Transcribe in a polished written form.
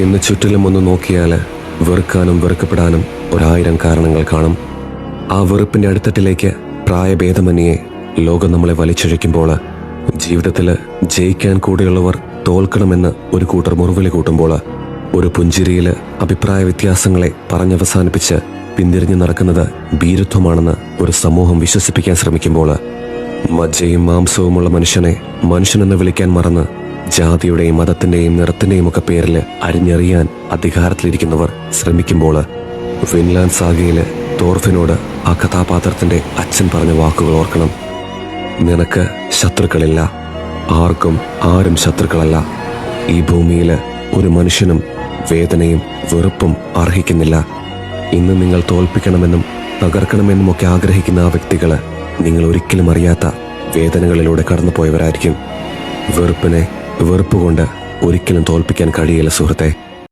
ഇന്ന് ചുറ്റിലും ഒന്ന് നോക്കിയാൽ വെറുക്കാനും വെറുക്കപ്പെടാനും 1000 കാരണങ്ങൾ കാണും. ആ വെറുപ്പിന്റെ അടിത്തട്ടിലേക്ക് പ്രായഭേദമന്യേ ലോകം നമ്മളെ വലിച്ചിഴയ്ക്കുമ്പോൾ, ജീവിതത്തിൽ ജയിക്കാൻ കൂടെയുള്ളവർ തോൽക്കണമെന്ന് ഒരു കൂട്ടർ മുറിവിളി കൂട്ടുമ്പോൾ, ഒരു പുഞ്ചിരിയിൽ അഭിപ്രായ വ്യത്യാസങ്ങളെ പറഞ്ഞവസാനിപ്പിച്ച് പിന്തിരിഞ്ഞു നടക്കുന്നത് ഭീരുത്വമാണെന്ന് ഒരു സമൂഹം വിശ്വസിപ്പിക്കാൻ ശ്രമിക്കുമ്പോൾ, മജ്ജയും മാംസവുമുള്ള മനുഷ്യനെ മനുഷ്യനെന്ന് വിളിക്കാൻ മറന്ന് ജാതിയുടെയും മതത്തിന്റെയും നിറത്തിന്റെയും ഒക്കെ പേരിൽ അരിഞ്ഞെറിയാൻ അധികാരത്തിലിരിക്കുന്നവർ ശ്രമിക്കുമ്പോൾ, വിൻലാൻഡ് സാഗയില് തോർഫിനോട് ആ കഥാപാത്രത്തിന്റെ അച്ഛൻ പറഞ്ഞ വാക്കുകൾ ഓർക്കണം. നിനക്ക് ശത്രുക്കളില്ല, ആരും ശത്രുക്കളല്ല. ഈ ഭൂമിയിൽ ഒരു മനുഷ്യനും വേദനയും വെറുപ്പും അർഹിക്കുന്നില്ല. ഇന്ന് നിങ്ങൾ തോൽപ്പിക്കണമെന്നും തകർക്കണമെന്നുമൊക്കെ ആഗ്രഹിക്കുന്ന ആ വ്യക്തികള് നിങ്ങൾ ഒരിക്കലും അറിയാത്ത വേദനകളിലൂടെ കടന്നുപോയവരായിരിക്കും. വെറുപ്പിനെ വെറുപ്പുകൊണ്ട് ഒരിക്കലും തോൽപ്പിക്കാൻ കഴിയില്ല സുഹൃത്തെ.